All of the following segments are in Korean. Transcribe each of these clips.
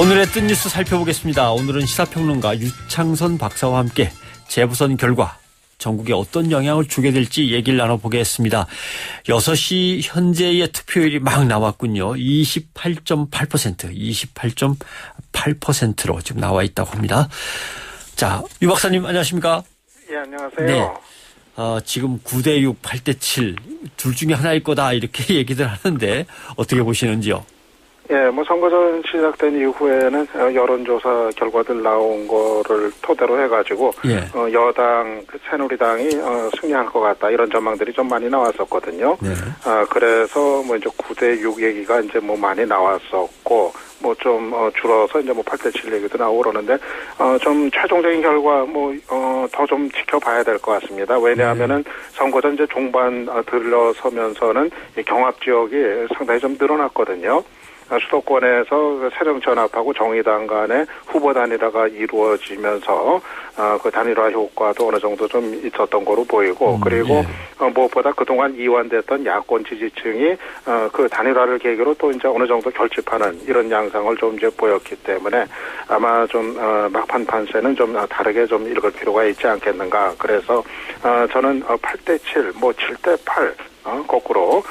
오늘의 뜬 뉴스 살펴보겠습니다. 오늘은 시사평론가 유창선 박사와 함께 재보선 결과 전국에 어떤 영향을 주게 될지 얘기를 나눠보겠습니다. 6시 현재의 투표율이 막 나왔군요. 28.8%로 지금 나와 있다고 합니다. 자, 유 박사님 안녕하십니까? 예, 안녕하세요. 네. 지금 9대6, 8대7 둘 중에 하나일 거다 이렇게 얘기들 하는데 어떻게 보시는지요? 예, 선거전 시작된 이후에는 여론조사 결과들 나온 거를 토대로 해가지고 예. 여당 새누리당이 승리할 것 같다 이런 전망들이 좀 많이 나왔었거든요. 네. 그래서 이제 9대6 얘기가 이제 많이 나왔었고 좀 줄어서 이제 8대7 얘기도 나오고 그러는데 좀 최종적인 결과 더 좀 지켜봐야 될 것 같습니다. 왜냐하면은 선거전 이제 종반 들러서면서는 경합 지역이 상당히 좀 늘어났거든요. 수도권에서 새정치연합하고 정의당 간의 후보 단일화가 이루어지면서 그 단일화 효과도 어느 정도 좀 있었던 거로 보이고 그리고 무엇보다 그동안 이완됐던 야권 지지층이 그 단일화를 계기로 또 이제 어느 정도 결집하는 이런 양상을 좀 이제 보였기 때문에 아마 좀 막판 판세는 좀 다르게 좀 읽을 필요가 있지 않겠는가. 그래서 저는 8대7, 7대8 거꾸로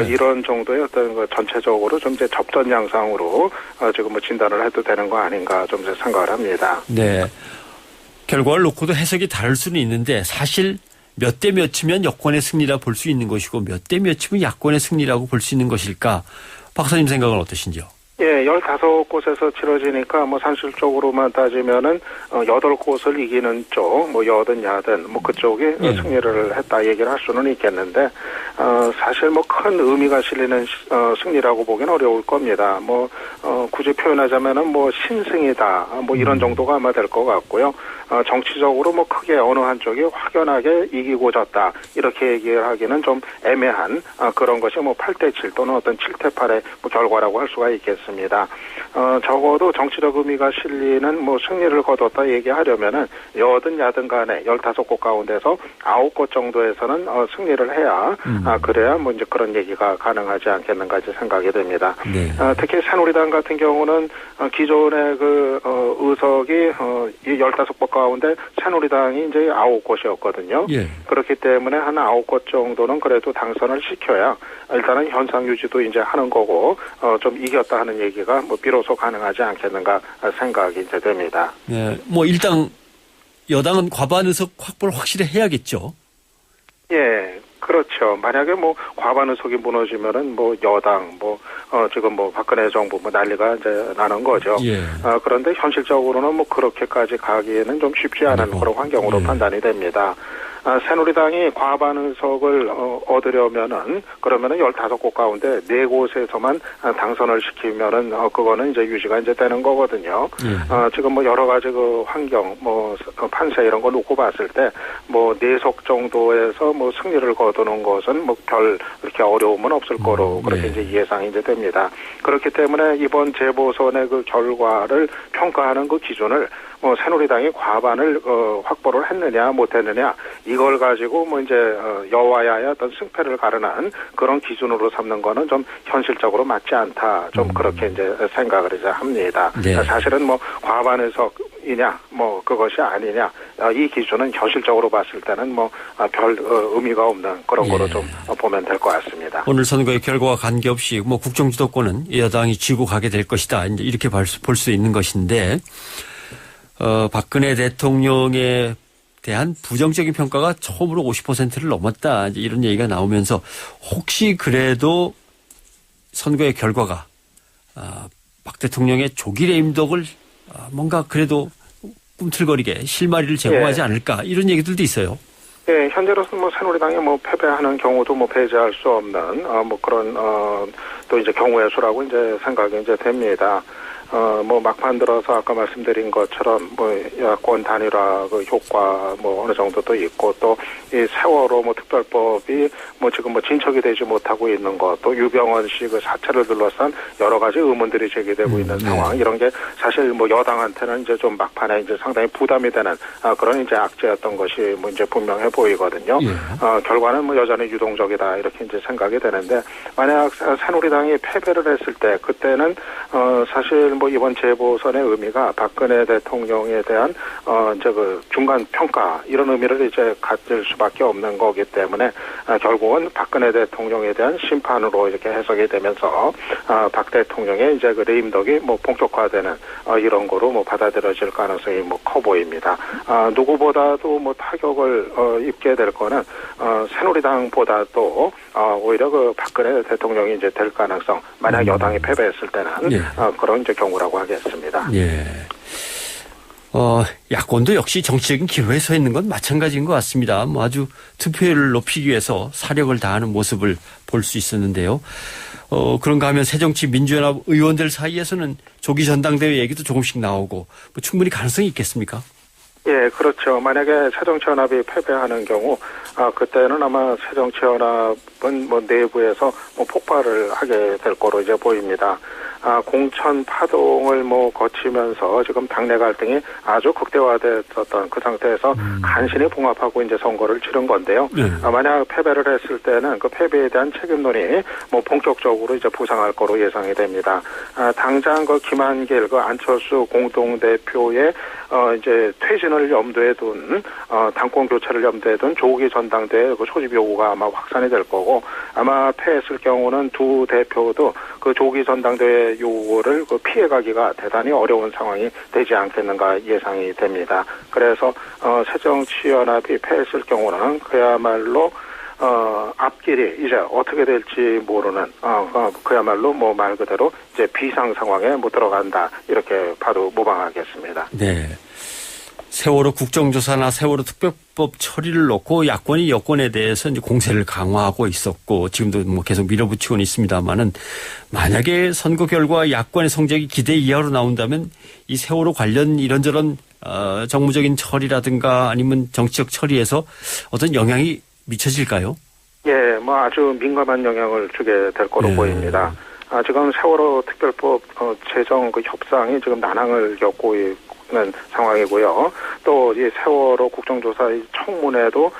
이런 정도의 어떤 전체적으로 좀 이제 접전 양상으로 지금 진단을 해도 되는 거 아닌가 좀 이제 생각을 합니다. 네. 결과를 놓고도 해석이 다를 수는 있는데 사실 몇 대 몇이면 여권의 승리라 볼 수 있는 것이고 몇 대 몇이면 야권의 승리라고 볼 수 있는 것일까? 박사님 생각은 어떠신지요? 예, 15곳에서 치러지니까 산술적으로만 따지면은 8곳을 이기는 쪽, 여든 야든 그쪽이 승리를 했다 얘기를 할 수는 있겠는데 사실 큰 의미가 실리는 승리라고 보기는 어려울 겁니다. 굳이 표현하자면은 신승이다 이런 정도가 아마 될 것 같고요. 정치적으로 크게 어느 한쪽이 확연하게 이기고 졌다 이렇게 얘기를 하기는 좀 애매한 그런 것이 8대7 또는 어떤 7대8의 결과라고 할 수가 있겠습니다. 적어도 정치적 의미가 실리는 승리를 거뒀다 얘기하려면은 여든 야든 간에 15곳 가운데서 9곳 정도에서는 승리를 해야 그래야 이제 그런 얘기가 가능하지 않겠는가 이제 생각이 됩니다. 네. 특히 새누리당 같은 경우는 기존의 그 의석이 이 15곳 가운데 새누리당이 이제 9곳이었거든요. 예. 그렇기 때문에 한 9곳 정도는 그래도 당선을 시켜야 일단은 현상 유지도 이제 하는 거고 좀 이겼다 하는 얘기가 비로소 가능하지 않겠는가 생각이 이제 됩니다. 네. 일단 여당은 과반 의석 확보를 확실히 해야겠죠. 예. 그렇죠. 만약에 과반 의석이 무너지면은 여당 지금 박근혜 정부 난리가 이제 나는 거죠. 예. 그런데 현실적으로는 그렇게까지 가기에는 좀 쉽지 않은 그런 환경으로 판단이 됩니다. 새누리당이 과반 의석을 얻으려면은 그러면은 15곳 가운데 4곳에서만 당선을 시키면은 그거는 이제 유지가 이제 되는 거거든요. 지금 여러 가지 그 환경 판세 이런 거 놓고 봤을 때 4석 정도에서 승리를 거두는 것은 별 이렇게 어려움은 없을 거로 그렇게 이제 예상이 이제 됩니다. 그렇기 때문에 이번 재보선의 그 결과를 평가하는 그 기준을 새누리당이 과반을 확보를 했느냐 못했느냐 이걸 가지고 이제 여와야의 어떤 승패를 가르는 그런 기준으로 삼는 거는 좀 현실적으로 맞지 않다. 좀 그렇게 이제 생각을 이제 합니다. 네. 사실은 과반 의석이냐 그것이 아니냐 이 기준은 현실적으로 봤을 때는 별 의미가 없는 그런 거로 좀 보면 될 것 같습니다. 오늘 선거의 결과와 관계없이 국정 주도권은 여당이 쥐고 가게 될 것이다. 이제 이렇게 볼 수 있는 것인데 박근혜 대통령에 대한 부정적인 평가가 처음으로 50%를 넘었다. 이제 이런 얘기가 나오면서 혹시 그래도 선거의 결과가 박 대통령의 조기 레임덕을 뭔가 그래도 꿈틀거리게 실마리를 제공하지 않을까 이런 얘기들도 있어요. 예, 현재로서는 새누리당이 패배하는 경우도 배제할 수 없는 그런 또 이제 경우의 수라고 이제 생각이 이제 됩니다. 막판 들어서 아까 말씀드린 것처럼 야권 단일화 그 효과 어느 정도 또 있고 또 이 세월호 특별법이 지금 진척이 되지 못하고 있는 것 또 유병헌 씨 그 사찰을 둘러싼 여러 가지 의문들이 제기되고 있는 상황 이런 게 사실 여당한테는 이제 좀 막판에 이제 상당히 부담이 되는 그런 이제 악재였던 것이 이제 분명해 보이거든요. 결과는 여전히 유동적이다 이렇게 이제 생각이 되는데 만약 새누리당이 패배를 했을 때 그때는 사실 뭐 이번 재보선의 의미가 박근혜 대통령에 대한 이제 그 중간 평가 이런 의미를 이제 가질 수밖에 없는 거기 때문에 결국은 박근혜 대통령에 대한 심판으로 이렇게 해석이 되면서 박 대통령의 이제 그 레임덕이 뭐 본격화되는 이런 거로 뭐 받아들여질 가능성이 뭐 커 보입니다. 누구보다도 뭐 타격을 입게 될 거는 새누리당보다도 오히려 그 박근혜 대통령이 이제 될 가능성, 만약 여당이 패배했을 때는 예. 그런 이제 경우라고 하겠습니다. 예. 야권도 역시 정치적인 기로에 서 있는 건 마찬가지인 것 같습니다. 뭐 아주 투표율을 높이기 위해서 사력을 다하는 모습을 볼 수 있었는데요. 그런가 하면 새정치민주연합 의원들 사이에서는 조기 전당대회 얘기도 조금씩 나오고 뭐 충분히 가능성이 있겠습니까? 예, 그렇죠. 만약에 새정치연합이 패배하는 경우, 그때는 아마 새정치연합은 뭐 내부에서 뭐 폭발을 하게 될 거로 이제 보입니다. 공천 파동을 뭐 거치면서 지금 당내 갈등이 아주 극대화됐었던 그 상태에서 간신히 봉합하고 이제 선거를 치른 건데요. 네. 만약 패배를 했을 때는 그 패배에 대한 책임론이 뭐 본격적으로 이제 부상할 거로 예상이 됩니다. 당장 그 김한길 그 안철수 공동대표의 이제 퇴진을 염두에 둔 당권 교체를 염두에 둔 조기 전당대회 그 소집 요구가 아마 확산이 될 거고, 아마 패했을 경우는 두 대표도 그 조기 전당대회 요구를 그 피해가기가 대단히 어려운 상황이 되지 않겠는가 예상이 됩니다. 그래서 새정치연합이 패했을 경우는 그야말로 앞길이 이제 어떻게 될지 모르는 그야말로 뭐 말 그대로 이제 비상 상황에 뭐 들어간다, 이렇게 봐도 무방하겠습니다. 네. 세월호 국정조사나 세월호 특별법 처리를 놓고 야권이 여권에 대해서 이제 공세를 강화하고 있었고, 지금도 뭐 계속 밀어붙이고는 있습니다만은, 만약에 선거 결과 야권의 성적이 기대 이하로 나온다면 이 세월호 관련 이런저런 정무적인 처리라든가 아니면 정치적 처리에서 어떤 영향이 미쳐질까요? 예, 뭐 아주 민감한 영향을 주게 될 거로 네. 보입니다. 지금 세월호 특별법 제정 그 협상이 지금 난항을 겪고 있는 상황이고요. 또 이 세월호 국정조사 청문회도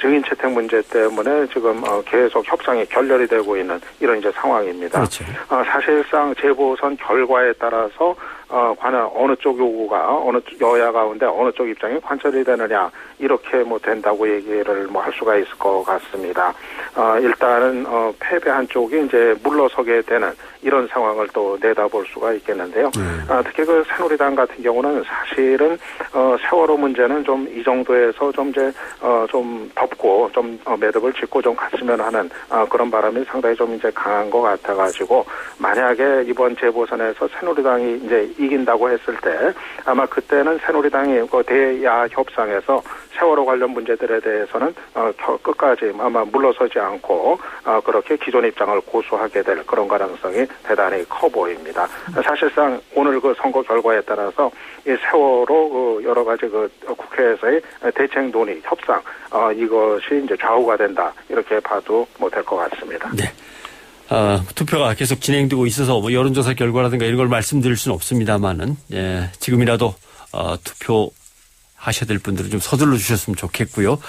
증인 채택 문제 때문에 지금 계속 협상이 결렬이 되고 있는 이런 이제 상황입니다. 그렇죠. 사실상 재보선 결과에 따라서 관한 어느 쪽 요구가 어느 여야 가운데 어느 쪽 입장이 관철이 되느냐, 이렇게 뭐 된다고 얘기를 뭐 할 수가 있을 것 같습니다. 일단은 패배한 쪽이 이제 물러서게 되는 이런 상황을 또 내다볼 수가 있겠는데요. 특히 그 새누리당 같은 경우는 사실은 세월호 문제는 좀 이 정도에서 좀 이제 좀 덮고 좀 매듭을 짓고 좀 갔으면 하는 그런 바람이 상당히 좀 이제 강한 것 같아가지고, 만약에 이번 재보선에서 새누리당이 이제 이긴다고 했을 때 아마 그때는 새누리당이 그 대야 협상에서 세월호 관련 문제들에 대해서는 끝까지 아마 물러서지 않고 그렇게 기존 입장을 고수하게 될 그런 가능성이 대단히 커 보입니다. 사실상 오늘 그 선거 결과에 따라서 이 세월호 그 여러 가지 그 국회에서의 대책 논의 협상 이것이 이제 좌우가 된다, 이렇게 봐도 뭐 될 것 같습니다. 네. 투표가 계속 진행되고 있어서 뭐 여론조사 결과라든가 이런 걸 말씀드릴 수는 없습니다만은, 예, 지금이라도 투표하셔야 될 분들은 좀 서둘러 주셨으면 좋겠고요.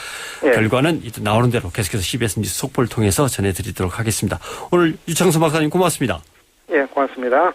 예. 결과는 나오는 대로 계속해서 CBS 뉴스 속보를 통해서 전해드리도록 하겠습니다. 오늘 유창선 박사님 고맙습니다. 예, 고맙습니다.